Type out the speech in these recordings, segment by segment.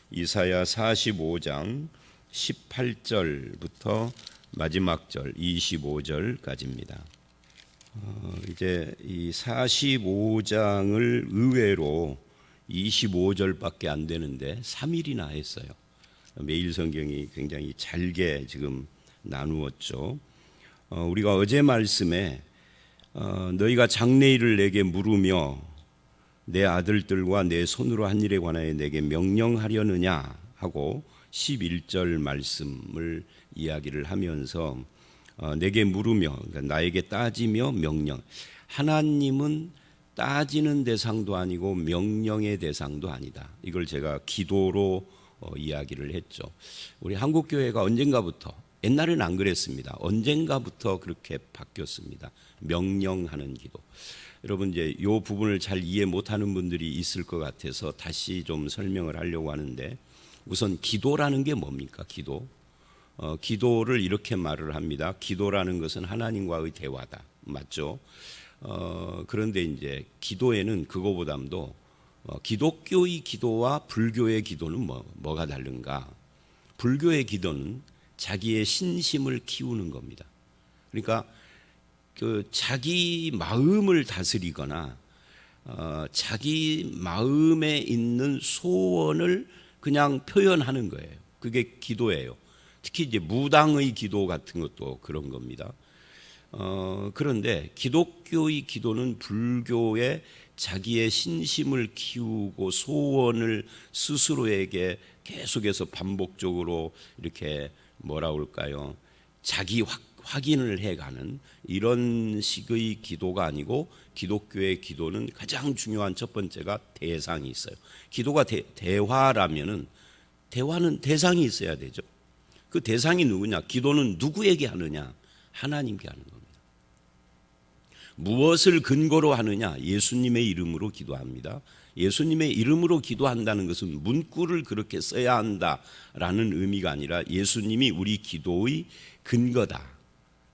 이사야 45장 18절부터 마지막 절 25절까지입니다. 이제 이 45장을 의외로 25절밖에 안 되는데 3일이나 했어요. 매일 성경이 굉장히 잘게 지금 나누었죠. 우리가 어제 말씀에 너희가 장래일을 내게 물으며 내 아들들과 내 손으로 한 일에 관하여 내게 명령하려느냐 하고 11절 말씀을 이야기를 하면서 내게 물으며, 그러니까 나에게 따지며 명령. 하나님은 따지는 대상도 아니고 명령의 대상도 아니다. 이걸 제가 기도로 이야기를 했죠. 우리 한국교회가 언젠가부터, 옛날에는 안 그랬습니다. 언젠가부터 그렇게 바뀌었습니다. 명령하는 기도. 여러분 이제 이 부분을 잘 이해 못하는 분들이 있을 것 같아서 다시 좀 설명을 하려고 하는데, 우선 기도라는 게 뭡니까? 기도를 이렇게 말을 합니다. 기도라는 것은 하나님과의 대화다. 맞죠? 그런데 이제 기도에는 그거보다도 기독교의 기도와 불교의 기도는 뭐가 다른가? 불교의 기도는 자기의 신심을 키우는 겁니다. 그러니까 자기 마음을 다스리거나 자기 마음에 있는 소원을 그냥 표현하는 거예요. 그게 기도예요. 특히 이제 무당의 기도 같은 것도 그런 겁니다. 그런데 기독교의 기도는 불교의 자기의 신심을 키우고 소원을 스스로에게 계속해서 반복적으로 이렇게 뭐라 그럴까요? 자기 확인을 해가는 이런 식의 기도가 아니고, 기독교의 기도는 가장 중요한 첫 번째가 대상이 있어요. 기도가 대화라면은 대화는 대상이 있어야 되죠. 그 대상이 누구냐? 기도는 누구에게 하느냐? 하나님께 하는 겁니다. 무엇을 근거로 하느냐? 예수님의 이름으로 기도합니다. 예수님의 이름으로 기도한다는 것은 문구를 그렇게 써야 한다라는 의미가 아니라 예수님이 우리 기도의 근거다.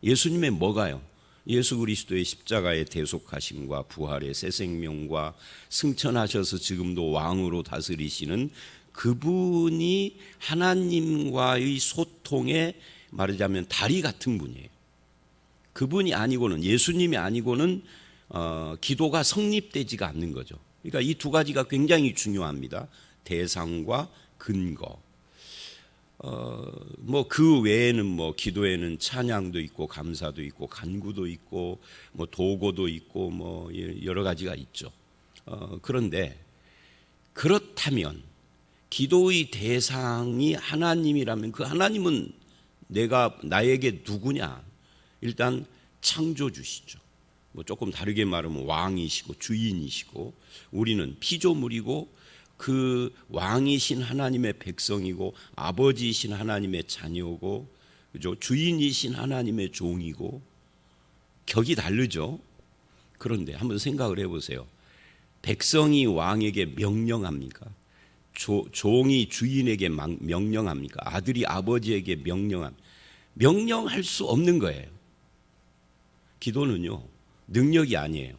예수님의 뭐가요? 예수 그리스도의 십자가의 대속하심과 부활의 새 생명과 승천하셔서 지금도 왕으로 다스리시는 그분이 하나님과의 소통에 말하자면 다리 같은 분이에요. 그분이 아니고는, 예수님이 아니고는 기도가 성립되지가 않는 거죠. 그러니까 이 두 가지가 굉장히 중요합니다. 대상과 근거. 그 외에는 기도에는 찬양도 있고 감사도 있고 간구도 있고 도고도 있고 여러 가지가 있죠. 그런데 그렇다면 기도의 대상이 하나님이라면 그 하나님은 나에게 누구냐? 일단 창조주시죠. 조금 다르게 말하면 왕이시고 주인이시고, 우리는 피조물이고 그 왕이신 하나님의 백성이고 아버지이신 하나님의 자녀고, 그죠? 주인이신 하나님의 종이고, 격이 다르죠. 그런데 한번 생각을 해보세요. 백성이 왕에게 명령합니까? 종이 주인에게 명령합니까? 아들이 아버지에게 명령할 수 없는 거예요. 기도는요, 능력이 아니에요.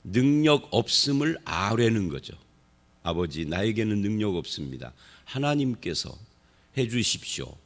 능력 없음을 아뢰는 거죠. 아버지, 나에게는 능력 없습니다. 하나님께서 해 주십시오.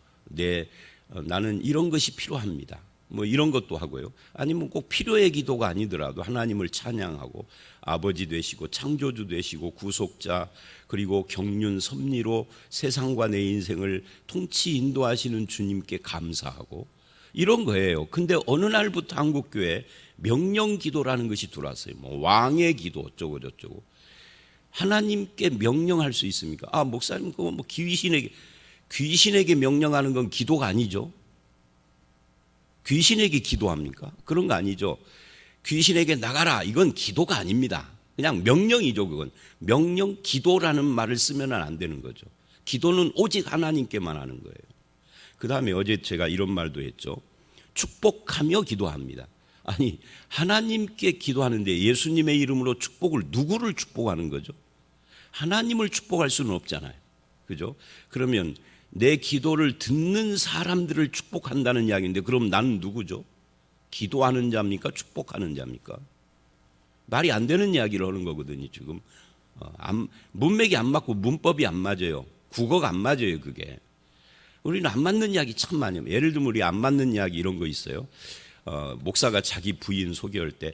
나는 이런 것이 필요합니다. 이런 것도 하고요. 아니면 꼭 필요의 기도가 아니더라도 하나님을 찬양하고, 아버지 되시고 창조주 되시고 구속자, 그리고 경륜 섭리로 세상과 내 인생을 통치 인도하시는 주님께 감사하고, 이런 거예요. 근데 어느 날부터 한국교회에 명령 기도라는 것이 들어왔어요. 왕의 기도 어쩌고 저쩌고. 하나님께 명령할 수 있습니까? 목사님, 그거 귀신에게 명령하는 건 기도가 아니죠. 귀신에게 기도합니까? 그런 거 아니죠. 귀신에게 나가라, 이건 기도가 아닙니다. 그냥 명령이죠. 그건 명령, 기도라는 말을 쓰면 안 되는 거죠. 기도는 오직 하나님께만 하는 거예요. 그 다음에 어제 제가 이런 말도 했죠. 축복하며 기도합니다. 아니, 하나님께 기도하는데 예수님의 이름으로 누구를 축복하는 거죠? 하나님을 축복할 수는 없잖아요. 그죠? 그러면 내 기도를 듣는 사람들을 축복한다는 이야기인데, 그럼 나는 누구죠? 기도하는 자입니까? 축복하는 자입니까? 말이 안 되는 이야기를 하는 거거든요. 지금 문맥이 안 맞고 문법이 안 맞아요. 국어가 안 맞아요, 그게. 우리는 안 맞는 이야기 참 많이 해요. 예를 들면 우리 안 맞는 이야기 이런 거 있어요. 목사가 자기 부인 소개할 때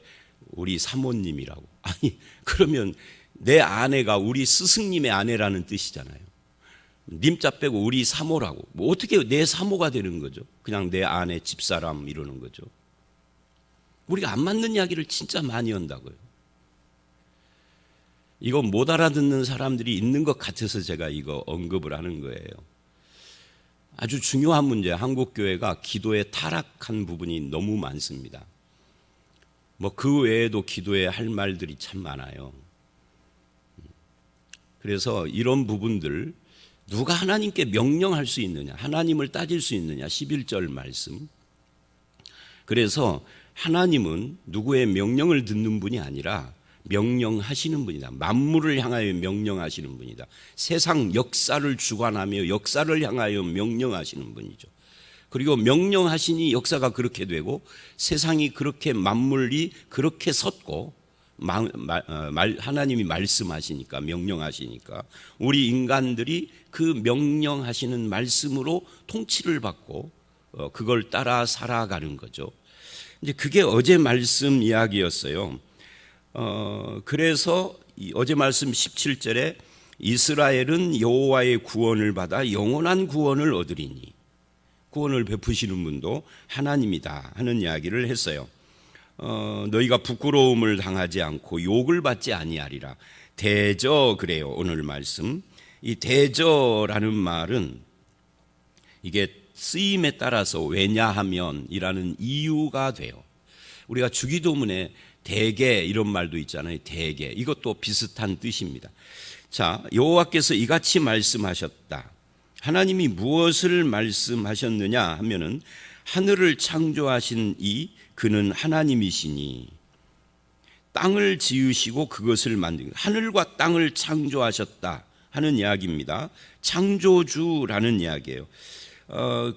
우리 사모님이라고. 아니, 그러면 내 아내가 우리 스승님의 아내라는 뜻이잖아요. 님자 빼고 우리 사모라고. 뭐 어떻게 내 사모가 되는 거죠? 그냥 내 아내 집사람 이러는 거죠. 우리가 안 맞는 이야기를 진짜 많이 한다고요. 이거 못 알아듣는 사람들이 있는 것 같아서 제가 이거 언급을 하는 거예요. 아주 중요한 문제, 한국교회가 기도에 타락한 부분이 너무 많습니다. 뭐 그 외에도 기도에 할 말들이 참 많아요. 그래서 이런 부분들, 누가 하나님께 명령할 수 있느냐, 하나님을 따질 수 있느냐, 11절 말씀. 그래서 하나님은 누구의 명령을 듣는 분이 아니라 명령하시는 분이다. 만물을 향하여 명령하시는 분이다. 세상 역사를 주관하며 역사를 향하여 명령하시는 분이죠. 그리고 명령하시니 역사가 그렇게 되고 세상이 그렇게 만물이 그렇게 섰고 하나님이 말씀하시니까 명령하시니까 우리 인간들이 그 명령하시는 말씀으로 통치를 받고 그걸 따라 살아가는 거죠. 이제 그게 어제 말씀 이야기였어요. 그래서 어제 말씀 17절에 이스라엘은 여호와의 구원을 받아 영원한 구원을 얻으리니, 구원을 베푸시는 분도 하나님이다 하는 이야기를 했어요. 너희가 부끄러움을 당하지 않고 욕을 받지 아니하리라. 대저, 그래요. 오늘 말씀. 이 대저라는 말은 이게 쓰임에 따라서 왜냐하면이라는 이유가 돼요. 우리가 주기도문에 대개 이런 말도 있잖아요. 대개. 이것도 비슷한 뜻입니다. 자, 여호와께서 이같이 말씀하셨다. 하나님이 무엇을 말씀하셨느냐 하면은 하늘을 창조하신 그는 하나님이시니 땅을 지으시고 그것을 만든, 하늘과 땅을 창조하셨다 하는 이야기입니다. 창조주라는 이야기예요.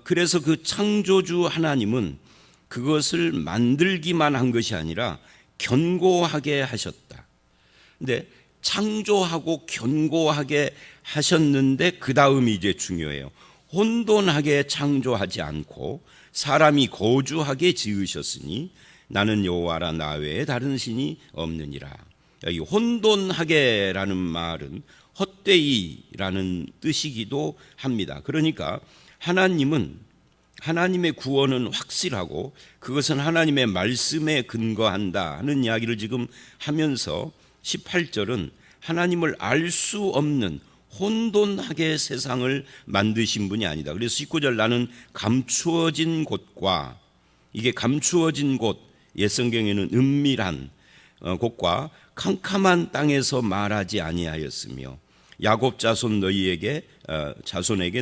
그래서 그 창조주 하나님은 그것을 만들기만 한 것이 아니라 견고하게 하셨다. 근데 창조하고 견고하게 하셨는데 그 다음이 이제 중요해요. 혼돈하게 창조하지 않고 사람이 거주하게 지으셨으니 나는 여호와라, 나 외에 다른 신이 없느니라. 이 혼돈하게라는 말은 헛되이라는 뜻이기도 합니다. 그러니까 하나님의 구원은 확실하고 그것은 하나님의 말씀에 근거한다 하는 이야기를 지금 하면서 18절은 하나님을 알 수 없는 혼돈하게 세상을 만드신 분이 아니다. 그래서 19절 나는 감추어진 곳과, 이게 감추어진 곳, 옛성경에는 은밀한 곳과 캄캄한 땅에서 말하지 아니하였으며 야곱 자손에게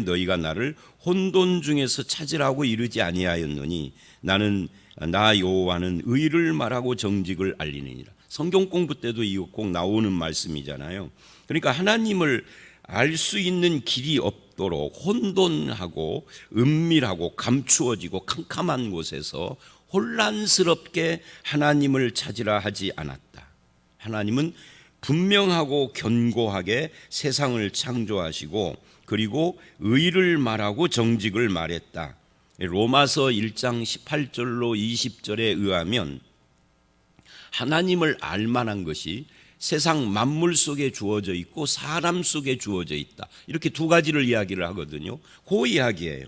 너희가 나를 혼돈 중에서 찾으라고 이르지 아니하였노니 나 여호와는 의를 말하고 정직을 알리느니라. 성경 공부 때도 이거 꼭 나오는 말씀이잖아요. 그러니까 하나님을 알 수 있는 길이 없도록 혼돈하고 은밀하고 감추어지고 캄캄한 곳에서 혼란스럽게 하나님을 찾으라 하지 않았다. 하나님은 분명하고 견고하게 세상을 창조하시고 그리고 의를 말하고 정직을 말했다. 로마서 1장 18절로 20절에 의하면 하나님을 알 만한 것이 세상 만물 속에 주어져 있고 사람 속에 주어져 있다. 이렇게 두 가지를 이야기를 하거든요. 그 이야기예요.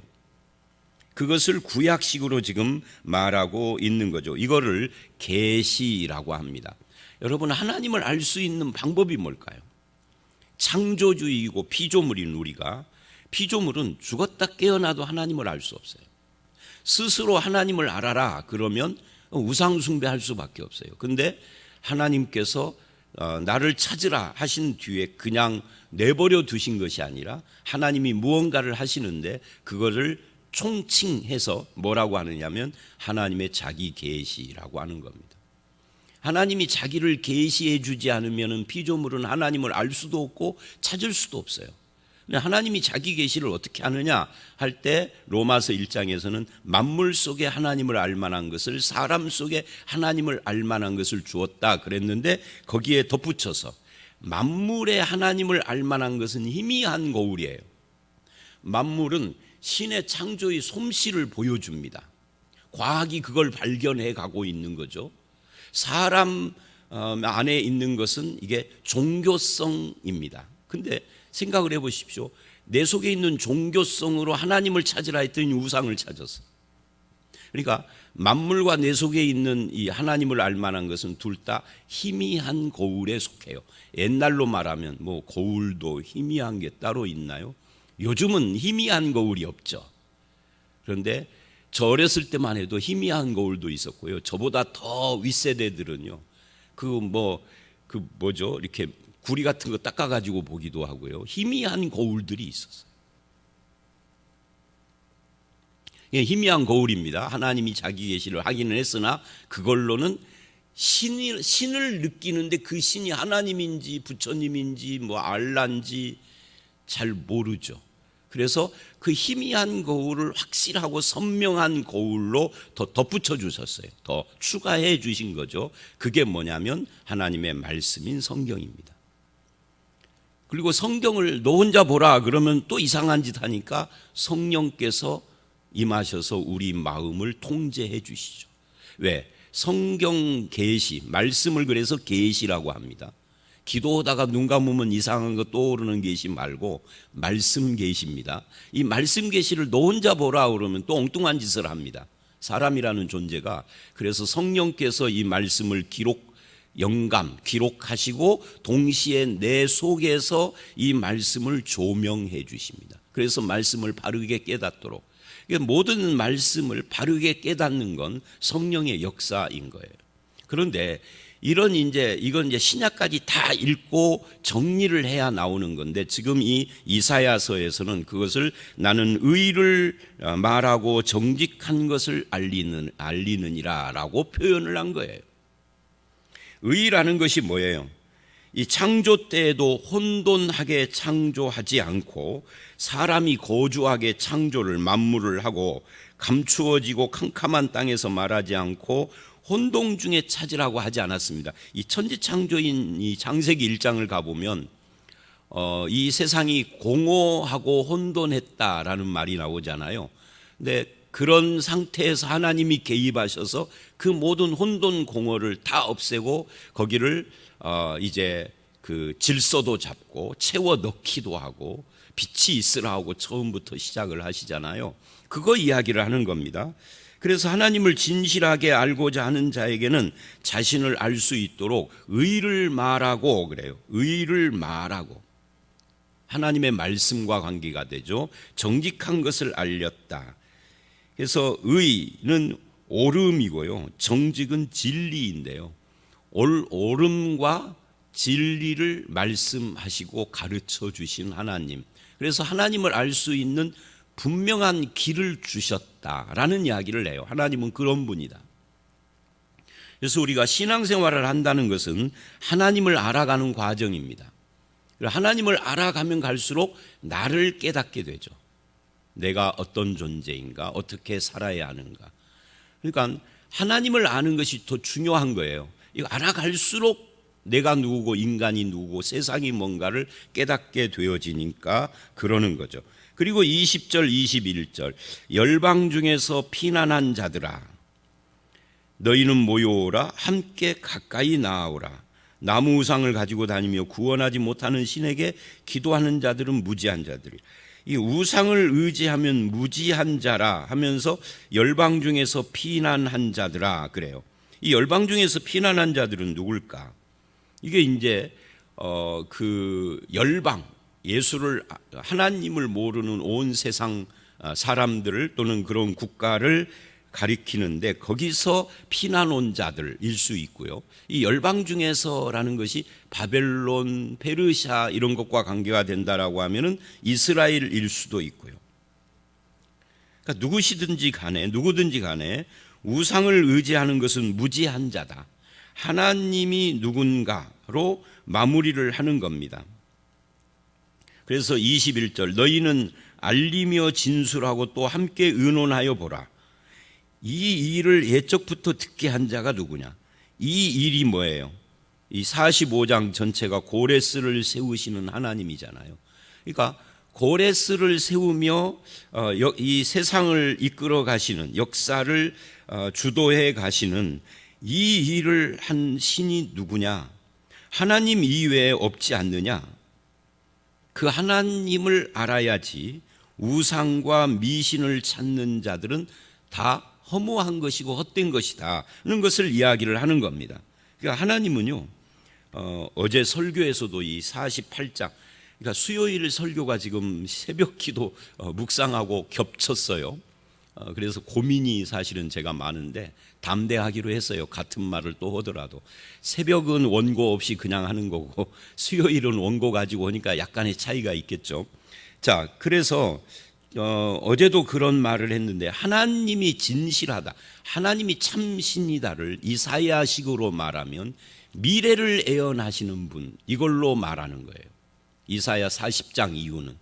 그것을 구약식으로 지금 말하고 있는 거죠. 이거를 계시라고 합니다. 여러분, 하나님을 알 수 있는 방법이 뭘까요? 창조주의이고 피조물인 우리가, 피조물은 죽었다 깨어나도 하나님을 알 수 없어요. 스스로 하나님을 알아라 그러면 우상 숭배할 수밖에 없어요. 근데 하나님께서 나를 찾으라 하신 뒤에 그냥 내버려 두신 것이 아니라 하나님이 무언가를 하시는데 그거를 총칭해서 뭐라고 하느냐면 하나님의 자기 계시라고 하는 겁니다. 하나님이 자기를 계시해 주지 않으면 피조물은 하나님을 알 수도 없고 찾을 수도 없어요. 근데 하나님이 자기 계시를 어떻게 하느냐 할 때 로마서 1장에서는 만물 속에 하나님을 알 만한 것을, 사람 속에 하나님을 알 만한 것을 주었다 그랬는데 거기에 덧붙여서 만물에 하나님을 알 만한 것은 희미한 거울이에요. 만물은 신의 창조의 솜씨를 보여줍니다. 과학이 그걸 발견해 가고 있는 거죠. 사람 안에 있는 것은 이게 종교성입니다. 근데 생각을 해보십시오. 내 속에 있는 종교성으로 하나님을 찾으라 했더니 우상을 찾았어. 그러니까 만물과 내 속에 있는 이 하나님을 알 만한 것은 둘 다 희미한 거울에 속해요. 옛날로 말하면 뭐 거울도 희미한 게 따로 있나요? 요즘은 희미한 거울이 없죠. 그런데 저 어렸을 때만 해도 희미한 거울도 있었고요. 저보다 더 윗세대들은요. 이렇게 구리 같은 거 닦아가지고 보기도 하고요. 희미한 거울들이 있었어요. 예, 희미한 거울입니다. 하나님이 자기 계시를 확인을 했으나 그걸로는 신을 느끼는데 그 신이 하나님인지 부처님인지 뭐 알라인지 잘 모르죠. 그래서 그 희미한 거울을 확실하고 선명한 거울로 더 덧붙여 주셨어요. 더 추가해 주신 거죠. 그게 뭐냐면 하나님의 말씀인 성경입니다. 그리고 성경을 너 혼자 보라 그러면 또 이상한 짓 하니까 성령께서 임하셔서 우리 마음을 통제해 주시죠. 왜? 성경 계시, 말씀을 그래서 계시라고 합니다. 기도하다가 눈 감으면 이상한 거 떠오르는 계시 말고 말씀 계시입니다. 이 말씀 계시를 너 혼자 보라 그러면 또 엉뚱한 짓을 합니다. 사람이라는 존재가. 그래서 성령께서 이 말씀을 기록하시고 동시에 내 속에서 이 말씀을 조명해 주십니다. 그래서 말씀을 바르게 깨닫도록. 모든 말씀을 바르게 깨닫는 건 성령의 역사인 거예요. 그런데 이건 이제 신약까지 다 읽고 정리를 해야 나오는 건데 지금 이 이사야서에서는 그것을 나는 의를 말하고 정직한 것을 알리느니라라고 표현을 한 거예요. 의라는 것이 뭐예요? 이 창조 때에도 혼돈하게 창조하지 않고 사람이 거주하게 창조를 만물을 하고 감추어지고 캄캄한 땅에서 말하지 않고 혼동 중에 찾으라고 하지 않았습니다. 이 천지창조인 이 창세기 1장을 가보면 이 세상이 공허하고 혼돈했다라는 말이 나오잖아요. 근데 그런 상태에서 하나님이 개입하셔서 그 모든 혼돈 공허를 다 없애고 거기를 이제 그 질서도 잡고 채워 넣기도 하고 빛이 있으라 하고 처음부터 시작을 하시잖아요. 그거 이야기를 하는 겁니다. 그래서 하나님을 진실하게 알고자 하는 자에게는 자신을 알 수 있도록 의를 말하고 그래요. 의를 말하고 하나님의 말씀과 관계가 되죠. 정직한 것을 알렸다. 그래서 의는 옳음이고요. 정직은 진리인데요. 옳음과 진리를 말씀하시고 가르쳐 주신 하나님. 그래서 하나님을 알 수 있는 분명한 길을 주셨다라는 이야기를 해요. 하나님은 그런 분이다. 그래서 우리가 신앙생활을 한다는 것은 하나님을 알아가는 과정입니다. 하나님을 알아가면 갈수록 나를 깨닫게 되죠. 내가 어떤 존재인가, 어떻게 살아야 하는가. 그러니까 하나님을 아는 것이 더 중요한 거예요. 이거 알아갈수록 내가 누구고 인간이 누구고 세상이 뭔가를 깨닫게 되어지니까 그러는 거죠. 그리고 20절 21절 열방 중에서 피난한 자들아 너희는 모여오라 함께 가까이 나아오라 나무 우상을 가지고 다니며 구원하지 못하는 신에게 기도하는 자들은 무지한 자들이 이 우상을 의지하면 무지한 자라 하면서 열방 중에서 피난한 자들아 그래요. 이 열방 중에서 피난한 자들은 누굴까? 이게 이제 그 열방 예수를 하나님을 모르는 온 세상 사람들을 또는 그런 국가를 가리키는데 거기서 피난 온 자들일 수 있고요. 이 열방 중에서라는 것이 바벨론, 페르시아 이런 것과 관계가 된다라고 하면은 이스라엘일 수도 있고요. 그러니까 누구든지 간에 우상을 의지하는 것은 무지한 자다. 하나님이 누군가로 마무리를 하는 겁니다. 그래서 21절 너희는 알리며 진술하고 또 함께 의논하여 보라. 이 일을 예적부터 듣게 한 자가 누구냐? 이 일이 뭐예요? 이 45장 전체가 고레스를 세우시는 하나님이잖아요. 그러니까 고레스를 세우며 이 세상을 이끌어 가시는, 역사를 주도해 가시는 이 일을 한 신이 누구냐? 하나님 이외에 없지 않느냐? 그 하나님을 알아야지 우상과 미신을 찾는 자들은 다 허무한 것이고 헛된 것이다 하는 것을 이야기를 하는 겁니다. 그러니까 하나님은요, 어제 설교에서도 이 48장, 그러니까 수요일 설교가 지금 새벽 기도 묵상하고 겹쳤어요. 그래서 고민이 사실은 제가 많은데 담대하기로 했어요. 같은 말을 또 하더라도 새벽은 원고 없이 그냥 하는 거고 수요일은 원고 가지고 오니까 약간의 차이가 있겠죠. 자, 그래서 어제도 그런 말을 했는데 하나님이 진실하다, 하나님이 참신이다를 이사야식으로 말하면 미래를 예언하시는 분, 이걸로 말하는 거예요. 이사야 40장 이후는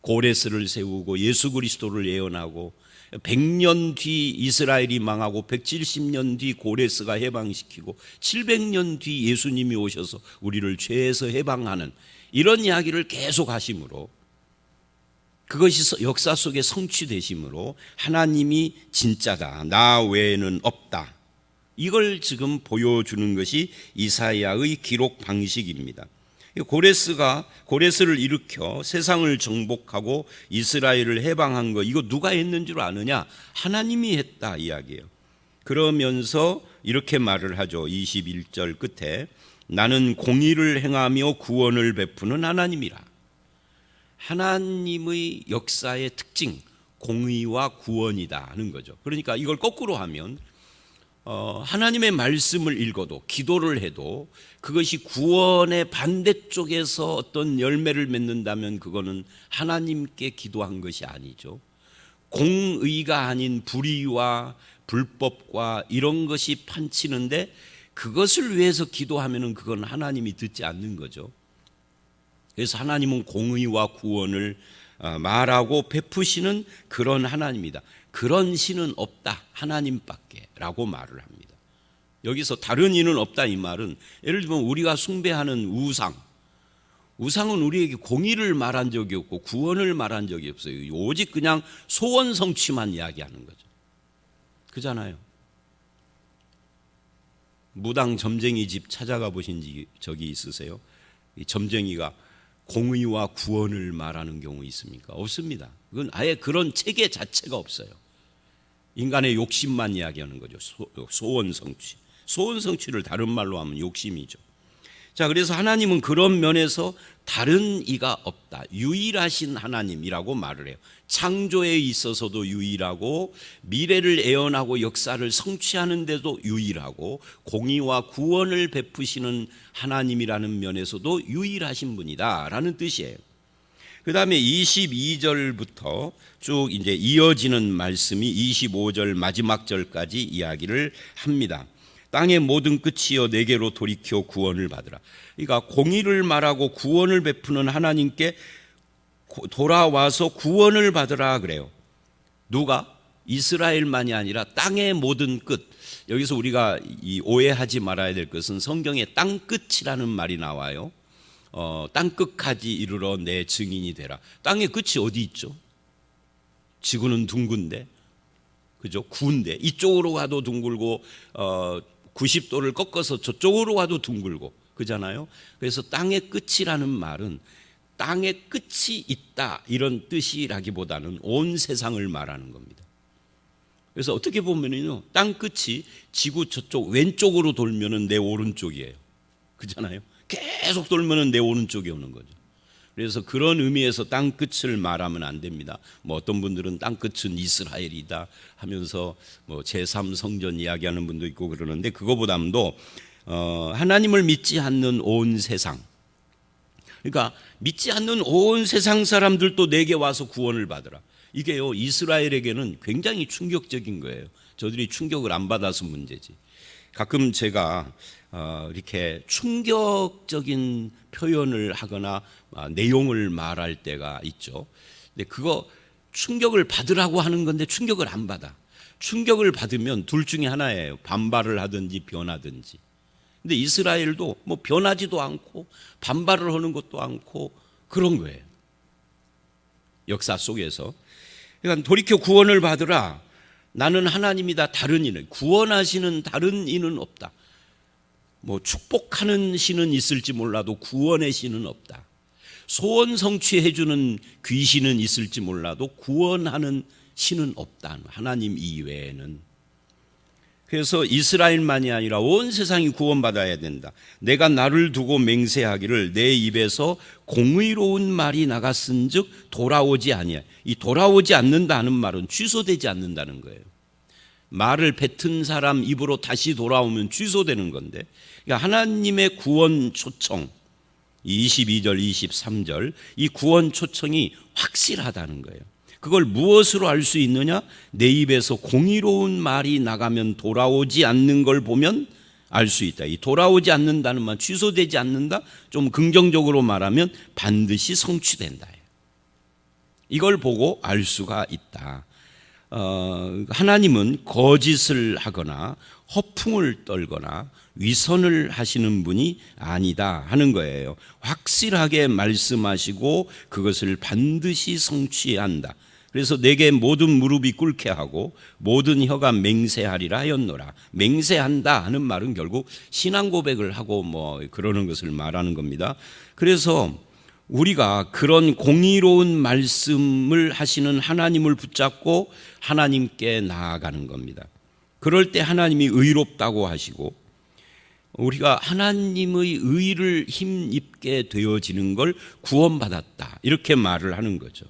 고레스를 세우고 예수 그리스도를 예언하고 100년 뒤 이스라엘이 망하고 170년 뒤 고레스가 해방시키고 700년 뒤 예수님이 오셔서 우리를 죄에서 해방하는 이런 이야기를 계속 하심으로, 그것이 역사 속에 성취되심으로 하나님이 진짜다, 나 외에는 없다, 이걸 지금 보여주는 것이 이사야의 기록 방식입니다. 고레스를 일으켜 세상을 정복하고 이스라엘을 해방한 거, 이거 누가 했는 줄 아느냐? 하나님이 했다 이야기예요. 그러면서 이렇게 말을 하죠. 21절 끝에 나는 공의를 행하며 구원을 베푸는 하나님이라. 하나님의 역사의 특징, 공의와 구원이다 하는 거죠. 그러니까 이걸 거꾸로 하면 하나님의 말씀을 읽어도 기도를 해도 그것이 구원의 반대쪽에서 어떤 열매를 맺는다면 그거는 하나님께 기도한 것이 아니죠. 공의가 아닌 불의와 불법과 이런 것이 판치는데 그것을 위해서 기도하면은 그건 하나님이 듣지 않는 거죠. 그래서 하나님은 공의와 구원을 말하고 베푸시는 그런 하나님이다. 그런 신은 없다, 하나님밖에 라고 말을 합니다. 여기서 다른 이는 없다 이 말은, 예를 들면 우리가 숭배하는 우상은 우리에게 공의를 말한 적이 없고 구원을 말한 적이 없어요. 오직 그냥 소원 성취만 이야기하는 거죠. 그잖아요. 무당 점쟁이 집 찾아가 보신 적이 있으세요? 이 점쟁이가 공의와 구원을 말하는 경우 있습니까? 없습니다. 그건 아예 그런 체계 자체가 없어요. 인간의 욕심만 이야기하는 거죠. 소원 성취. 소원 성취를 다른 말로 하면 욕심이죠. 자, 그래서 하나님은 그런 면에서 다른 이가 없다, 유일하신 하나님이라고 말을 해요. 창조에 있어서도 유일하고 미래를 예언하고 역사를 성취하는 데도 유일하고 공의와 구원을 베푸시는 하나님이라는 면에서도 유일하신 분이다 라는 뜻이에요. 그 다음에 22절부터 쭉 이제 이어지는 말씀이 25절 마지막 절까지 이야기를 합니다. 땅의 모든 끝이여 내게로 돌이켜 구원을 받으라. 그러니까 공의를 말하고 구원을 베푸는 하나님께 돌아와서 구원을 받으라 그래요. 누가? 이스라엘만이 아니라 땅의 모든 끝. 여기서 우리가 오해하지 말아야 될 것은 성경에 땅 끝이라는 말이 나와요. 땅 끝까지 이르러 내 증인이 되라. 땅의 끝이 어디 있죠? 지구는 둥근데, 그죠? 구운데 이쪽으로 가도 둥글고 90도를 꺾어서 저쪽으로 가도 둥글고 그잖아요. 그래서 땅의 끝이라는 말은 땅의 끝이 있다 이런 뜻이라기보다는 온 세상을 말하는 겁니다. 그래서 어떻게 보면은요, 땅 끝이 지구 저쪽 왼쪽으로 돌면은 내 오른쪽이에요. 그잖아요. 계속 돌면은 내 오른쪽이 오는 거죠. 그래서 그런 의미에서 땅 끝을 말하면 안 됩니다. 뭐 어떤 분들은 땅 끝은 이스라엘이다 하면서 뭐 제3성전 이야기하는 분도 있고 그러는데, 그거보다도 하나님을 믿지 않는 온 세상, 그러니까 믿지 않는 온 세상 사람들도 내게 와서 구원을 받으라. 이게요, 이스라엘에게는 굉장히 충격적인 거예요. 저들이 충격을 안 받아서 문제지. 가끔 제가 이렇게 충격적인 표현을 하거나 내용을 말할 때가 있죠. 근데 그거 충격을 받으라고 하는 건데 충격을 안 받아. 충격을 받으면 둘 중에 하나예요. 반발을 하든지 변하든지. 근데 이스라엘도 뭐 변하지도 않고 반발을 하는 것도 않고 그런 거예요. 역사 속에서. 그러니까 돌이켜 구원을 받으라. 나는 하나님이다. 다른 이는, 구원하시는 다른 이는 없다. 뭐 축복하는 신은 있을지 몰라도 구원의 신은 없다. 소원 성취해 주는 귀신은 있을지 몰라도 구원하는 신은 없다. 하나님 이외에는. 그래서 이스라엘만이 아니라 온 세상이 구원받아야 된다. 내가 나를 두고 맹세하기를 내 입에서 공의로운 말이 나갔은즉 돌아오지 아니야. 이 돌아오지 않는다는 말은 취소되지 않는다는 거예요. 말을 뱉은 사람 입으로 다시 돌아오면 취소되는 건데, 그러니까 하나님의 구원 초청 22절 23절 이 구원 초청이 확실하다는 거예요. 그걸 무엇으로 알 수 있느냐? 내 입에서 공의로운 말이 나가면 돌아오지 않는 걸 보면 알 수 있다. 이 돌아오지 않는다는 말, 취소되지 않는다, 좀 긍정적으로 말하면 반드시 성취된다. 이걸 보고 알 수가 있다. 하나님은 거짓을 하거나 허풍을 떨거나 위선을 하시는 분이 아니다 하는 거예요. 확실하게 말씀하시고 그것을 반드시 성취한다. 그래서 내게 모든 무릎이 꿇게 하고 모든 혀가 맹세하리라 하였노라. 맹세한다 하는 말은 결국 신앙 고백을 하고 뭐 그러는 것을 말하는 겁니다. 그래서 우리가 그런 공의로운 말씀을 하시는 하나님을 붙잡고 하나님께 나아가는 겁니다. 그럴 때 하나님이 의롭다고 하시고 우리가 하나님의 의를 힘입게 되어지는 걸 구원받았다 이렇게 말을 하는 거죠.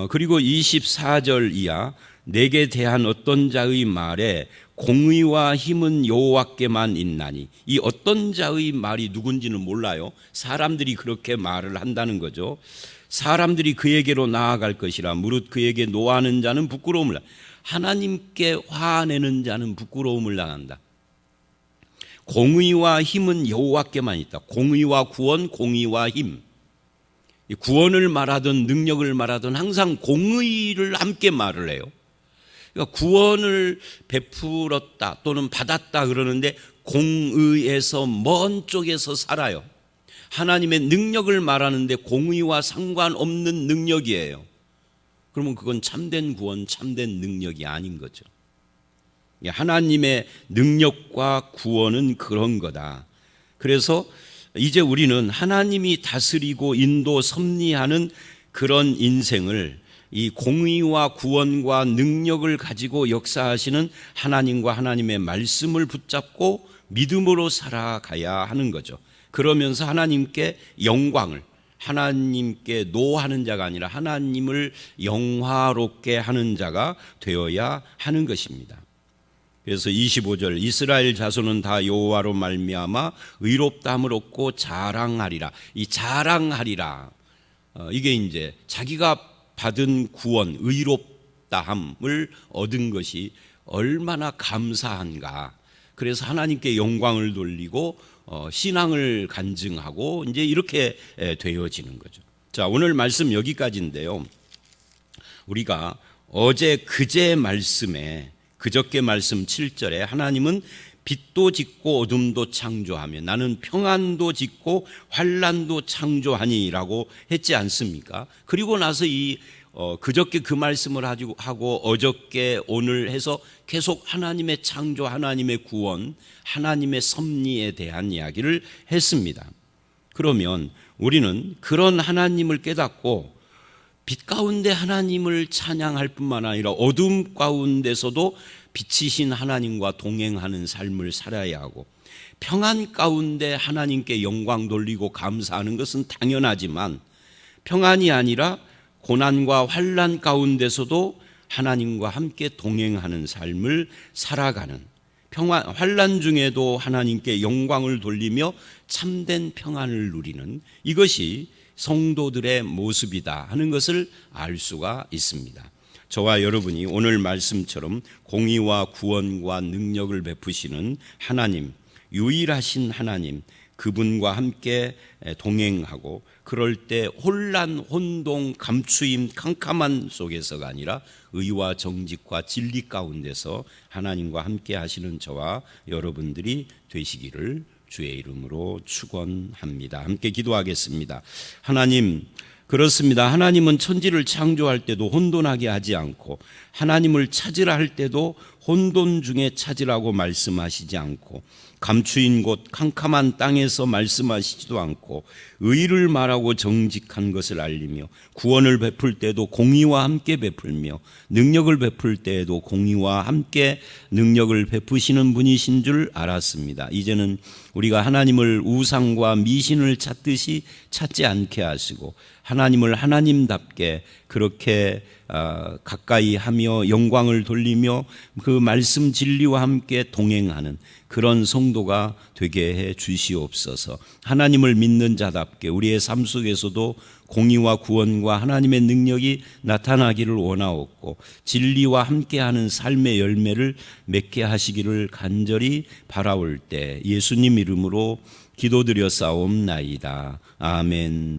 그리고 24절 이하 내게 대한 어떤 자의 말에 공의와 힘은 여호와께만 있나니, 이 어떤 자의 말이 누군지는 몰라요. 사람들이 그렇게 말을 한다는 거죠. 사람들이 그에게로 나아갈 것이라 무릇 그에게 노하는 자는 부끄러움을, 하나님께 화내는 자는 부끄러움을 당한다. 공의와 힘은 여호와께만 있다. 공의와 구원, 공의와 힘. 구원을 말하든 능력을 말하든 항상 공의를 함께 말을 해요. 그러니까 구원을 베풀었다 또는 받았다 그러는데 공의에서 먼 쪽에서 살아요. 하나님의 능력을 말하는데 공의와 상관없는 능력이에요. 그러면 그건 참된 구원, 참된 능력이 아닌 거죠. 하나님의 능력과 구원은 그런 거다. 그래서 이제 우리는 하나님이 다스리고 인도 섭리하는 그런 인생을, 이 공의와 구원과 능력을 가지고 역사하시는 하나님과 하나님의 말씀을 붙잡고 믿음으로 살아가야 하는 거죠. 그러면서 하나님께 영광을, 하나님께 노하는 자가 아니라 하나님을 영화롭게 하는 자가 되어야 하는 것입니다. 그래서 25절 이스라엘 자손은 다 여호와로 말미암아 의롭다함을 얻고 자랑하리라. 이 자랑하리라, 이게 이제 자기가 받은 구원, 의롭다함을 얻은 것이 얼마나 감사한가. 그래서 하나님께 영광을 돌리고 신앙을 간증하고 이제 이렇게 되어지는 거죠. 자, 오늘 말씀 여기까지인데요. 우리가 어제 그제 말씀에, 그저께 말씀 7절에 하나님은 빛도 짓고 어둠도 창조하며 나는 평안도 짓고 환난도 창조하니라고 했지 않습니까? 그리고 나서 그저께 그 말씀을 하고 어저께 오늘 해서 계속 하나님의 창조, 하나님의 구원, 하나님의 섭리에 대한 이야기를 했습니다. 그러면 우리는 그런 하나님을 깨닫고 빛 가운데 하나님을 찬양할 뿐만 아니라 어둠 가운데서도 빛이신 하나님과 동행하는 삶을 살아야 하고, 평안 가운데 하나님께 영광 돌리고 감사하는 것은 당연하지만 평안이 아니라 고난과 환난 가운데서도 하나님과 함께 동행하는 삶을 살아가는, 환난 중에도 하나님께 영광을 돌리며 참된 평안을 누리는, 이것이 성도들의 모습이다 하는 것을 알 수가 있습니다. 저와 여러분이 오늘 말씀처럼 공의와 구원과 능력을 베푸시는 하나님, 유일하신 하나님, 그분과 함께 동행하고, 그럴 때 혼란, 혼동, 감추임, 캄캄한 속에서가 아니라 의와 정직과 진리 가운데서 하나님과 함께 하시는 저와 여러분들이 되시기를 주의 이름으로 축원합니다. 함께 기도하겠습니다. 하나님, 그렇습니다. 하나님은 천지를 창조할 때도 혼돈하게 하지 않고 하나님을 찾으라 할 때도 혼돈 중에 찾으라고 말씀하시지 않고 감추인 곳 캄캄한 땅에서 말씀하시지도 않고 의를 말하고 정직한 것을 알리며 구원을 베풀 때도 공의와 함께 베풀며 능력을 베풀 때에도 공의와 함께 능력을 베푸시는 분이신 줄 알았습니다. 이제는 우리가 하나님을 우상과 미신을 찾듯이 찾지 않게 하시고 하나님을 하나님답게 그렇게 가까이 하며 영광을 돌리며 그 말씀 진리와 함께 동행하는 그런 성도가 되게 해 주시옵소서. 하나님을 믿는 자답게 우리의 삶 속에서도 공의와 구원과 하나님의 능력이 나타나기를 원하옵고 진리와 함께하는 삶의 열매를 맺게 하시기를 간절히 바라올 때 예수님 이름으로 기도드려 싸움나이다. 아멘.